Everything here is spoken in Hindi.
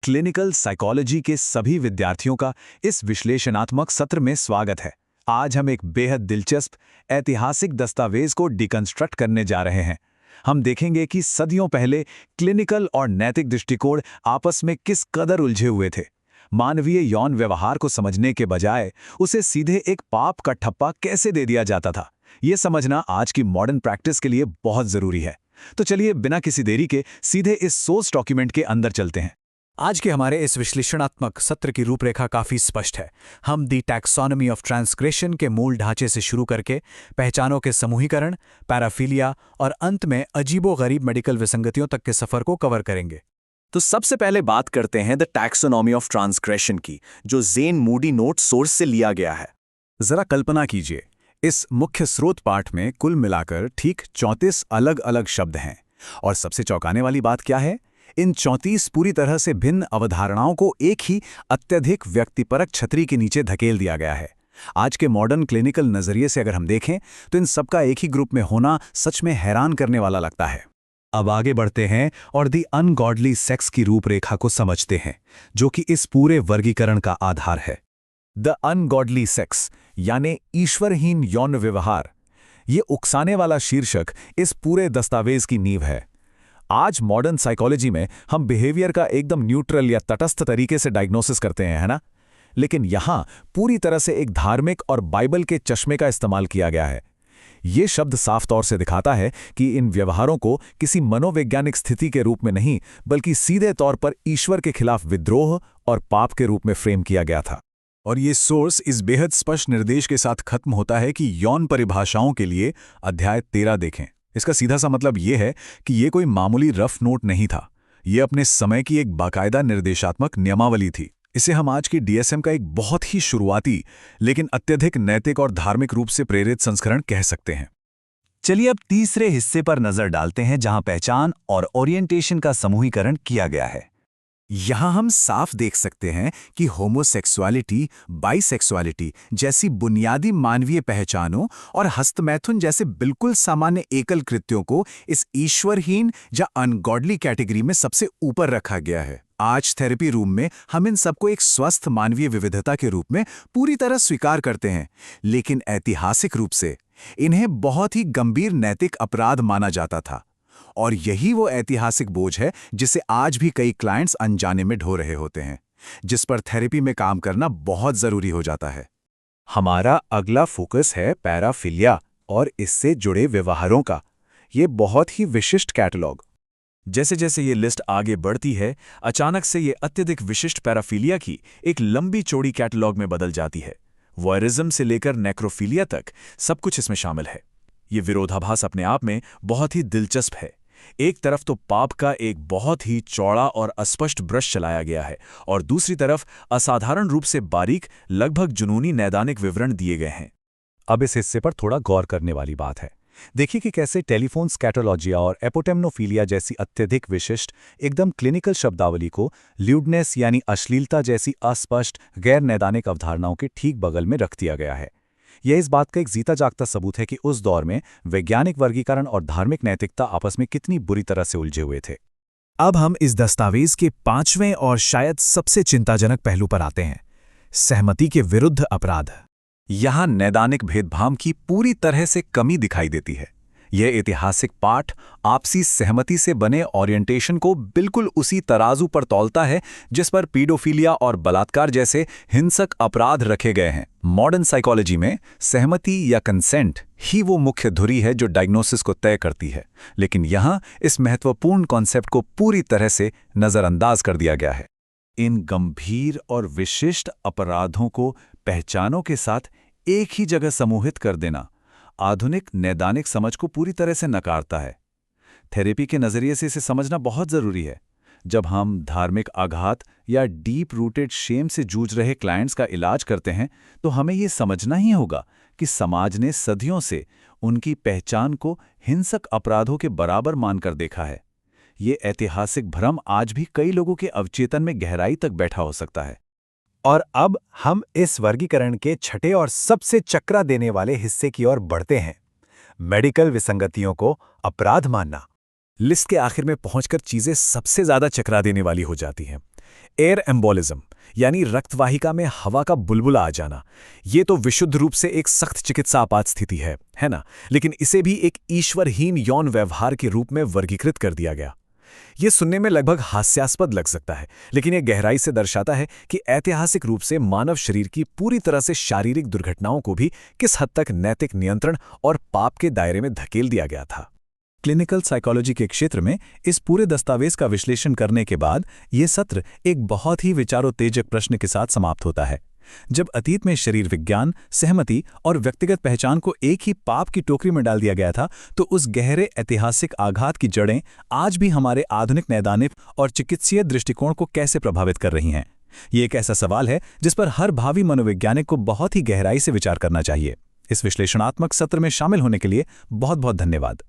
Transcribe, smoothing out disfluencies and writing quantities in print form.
क्लिनिकल साइकोलॉजी के सभी विद्यार्थियों का इस विश्लेषणात्मक सत्र में स्वागत है। आज हम एक बेहद दिलचस्प ऐतिहासिक दस्तावेज को डिकंस्ट्रक्ट करने जा रहे हैं। हम देखेंगे कि सदियों पहले क्लिनिकल और नैतिक दृष्टिकोण आपस में किस कदर उलझे हुए थे। मानवीय यौन व्यवहार को समझने के बजाय उसे सीधे एक पाप का ठप्पा कैसे दे दिया जाता था, ये समझना आज की मॉडर्न प्रैक्टिस के लिए बहुत जरूरी है। तो चलिए बिना किसी देरी के सीधे इस सोर्स डॉक्यूमेंट के अंदर चलते हैं। आज के हमारे इस विश्लेषणात्मक सत्र की रूपरेखा काफी स्पष्ट है। हम दी टैक्सोनॉमी ऑफ ट्रांसग्रेशन के मूल ढांचे से शुरू करके पहचानों के समूहीकरण, पैराफिलिया और अंत में अजीबोगरीब मेडिकल विसंगतियों तक के सफर को कवर करेंगे। तो सबसे पहले बात करते हैं द टैक्सोनॉमी ऑफ ट्रांसग्रेशन की, जो जेन मूडी नोट सोर्स से लिया गया है। जरा कल्पना कीजिए, इस मुख्य स्रोत पाठ में कुल मिलाकर ठीक 34 अलग अलग शब्द हैं। और सबसे चौंकाने वाली बात क्या है, इन 34 पूरी तरह से भिन्न अवधारणाओं को एक ही अत्यधिक व्यक्तिपरक छतरी के नीचे धकेल दिया गया है। आज के मॉडर्न क्लिनिकल नजरिए से अगर हम देखें तो इन सबका एक ही ग्रुप में होना सच में हैरान करने वाला लगता है। अब आगे बढ़ते हैं और दी अनगॉडली सेक्स की रूपरेखा को समझते हैं, जो कि इस पूरे वर्गीकरण का आधार है। द अनगॉडली सेक्स यानी ईश्वरहीन यौन व्यवहार, ये उकसाने वाला शीर्षक इस पूरे दस्तावेज की नींव है। आज मॉडर्न साइकोलॉजी में हम बिहेवियर का एकदम न्यूट्रल या तटस्थ तरीके से डायग्नोसिस करते हैं, है ना? लेकिन यहां पूरी तरह से एक धार्मिक और बाइबल के चश्मे का इस्तेमाल किया गया है। ये शब्द साफ तौर से दिखाता है कि इन व्यवहारों को किसी मनोवैज्ञानिक स्थिति के रूप में नहीं, बल्कि सीधे तौर पर ईश्वर के खिलाफ विद्रोह और पाप के रूप में फ्रेम किया गया था। और ये सोर्स इस बेहद स्पष्ट निर्देश के साथ खत्म होता है कि यौन परिभाषाओं के लिए अध्याय 13 देखें। इसका सीधा सा मतलब ये है कि ये कोई मामूली रफ नोट नहीं था, ये अपने समय की एक बाकायदा निर्देशात्मक नियमावली थी। इसे हम आज की डीएसएम का एक बहुत ही शुरुआती लेकिन अत्यधिक नैतिक और धार्मिक रूप से प्रेरित संस्करण कह सकते हैं। चलिए अब तीसरे हिस्से पर नजर डालते हैं, जहां पहचान और ओरिएंटेशन का समूहीकरण किया गया है। यहां हम साफ देख सकते हैं कि होमोसेक्सुअलिटी, बाइसेक्सुअलिटी जैसी बुनियादी मानवीय पहचानों और हस्तमैथुन जैसे बिल्कुल सामान्य एकल कृत्यों को इस ईश्वरहीन या अनगॉडली कैटेगरी में सबसे ऊपर रखा गया है। आज थेरेपी रूम में हम इन सबको एक स्वस्थ मानवीय विविधता के रूप में पूरी तरह स्वीकार करते हैं, लेकिन ऐतिहासिक रूप से इन्हें बहुत ही गंभीर नैतिक अपराध माना जाता था। और यही वो ऐतिहासिक बोझ है जिसे आज भी कई क्लाइंट्स अनजाने में ढो रहे होते हैं, जिस पर थेरेपी में काम करना बहुत जरूरी हो जाता है। हमारा अगला फोकस है पैराफिलिया और इससे जुड़े व्यवहारों का। ये बहुत ही विशिष्ट कैटलॉग। जैसे जैसे ये लिस्ट आगे बढ़ती है, अचानक से ये अत्यधिक विशिष्ट पैराफिलिया की एक लंबी चौड़ी कैटलॉग में बदल जाती है। वॉयरिज्म से लेकर नेक्रोफिलिया तक सब कुछ इसमें शामिल है। ये विरोधाभास अपने आप में बहुत ही दिलचस्प है। एक तरफ तो पाप का एक बहुत ही चौड़ा और अस्पष्ट ब्रश चलाया गया है, और दूसरी तरफ असाधारण रूप से बारीक, लगभग जुनूनी नैदानिक विवरण दिए गए हैं। अब इस हिस्से पर थोड़ा गौर करने वाली बात है। देखिए कि कैसे टेलीफोन स्कैटोलॉजिया और एपोटेम्नोफिलिया जैसी अत्यधिक विशिष्ट, एकदम क्लिनिकल शब्दावली को ल्यूडनेस यानी अश्लीलता जैसी अस्पष्ट, गैर नैदानिक अवधारणाओं के ठीक बगल में रख दिया गया है। यह इस बात का एक जीता जागता सबूत है कि उस दौर में वैज्ञानिक वर्गीकरण और धार्मिक नैतिकता आपस में कितनी बुरी तरह से उलझे हुए थे। अब हम इस दस्तावेज के 5वें और शायद सबसे चिंताजनक पहलू पर आते हैं, सहमति के विरुद्ध अपराध। यहां नैदानिक भेदभाव की पूरी तरह से कमी दिखाई देती है। यह ऐतिहासिक पाठ आपसी सहमति से बने ओरिएंटेशन को बिल्कुल उसी तराजू पर तौलता है जिस पर पीडोफिलिया और बलात्कार जैसे हिंसक अपराध रखे गए हैं। मॉडर्न साइकोलॉजी में सहमति या कंसेंट ही वो मुख्य धुरी है जो डायग्नोसिस को तय करती है, लेकिन यहां इस महत्वपूर्ण कॉन्सेप्ट को पूरी तरह से नजरअंदाज कर दिया गया है। इन गंभीर और विशिष्ट अपराधों को पहचानों के साथ एक ही जगह समूहित कर देना आधुनिक नैदानिक समझ को पूरी तरह से नकारता है। थेरेपी के नजरिए से इसे समझना बहुत जरूरी है। जब हम धार्मिक आघात या डीप रूटेड शेम से जूझ रहे क्लाइंट्स का इलाज करते हैं, तो हमें ये समझना ही होगा कि समाज ने सदियों से उनकी पहचान को हिंसक अपराधों के बराबर मानकर देखा है। ये ऐतिहासिक भ्रम आज भी कई लोगों के अवचेतन में गहराई तक बैठा हो सकता है। और अब हम इस वर्गीकरण के छठे और सबसे चकरा देने वाले हिस्से की ओर बढ़ते हैं, मेडिकल विसंगतियों को अपराध मानना। लिस्ट के आखिर में पहुंचकर चीजें सबसे ज्यादा चकरा देने वाली हो जाती हैं। एयर एम्बोलिज्म यानी रक्तवाहिका में हवा का बुलबुला आ जाना, ये तो विशुद्ध रूप से एक सख्त चिकित्सा आपात स्थिति है ना? लेकिन इसे भी एक ईश्वरहीन यौन व्यवहार के रूप में वर्गीकृत कर दिया गया। ये सुनने में लगभग हास्यास्पद लग सकता है, लेकिन यह गहराई से दर्शाता है कि ऐतिहासिक रूप से मानव शरीर की पूरी तरह से शारीरिक दुर्घटनाओं को भी किस हद तक नैतिक नियंत्रण और पाप के दायरे में धकेल दिया गया था। क्लिनिकल साइकोलॉजी के क्षेत्र में इस पूरे दस्तावेज का विश्लेषण करने के बाद ये सत्र एक बहुत ही विचारोत्तेजक प्रश्न के साथ समाप्त होता है। जब अतीत में शरीर विज्ञान, सहमति और व्यक्तिगत पहचान को एक ही पाप की टोकरी में डाल दिया गया था, तो उस गहरे ऐतिहासिक आघात की जड़ें आज भी हमारे आधुनिक नैदानिक और चिकित्सीय दृष्टिकोण को कैसे प्रभावित कर रही हैं। ये एक ऐसा सवाल है जिस पर हर भावी मनोवैज्ञानिक को बहुत ही गहराई से विचार करना चाहिए। इस विश्लेषणात्मक सत्र में शामिल होने के लिए बहुत बहुत धन्यवाद।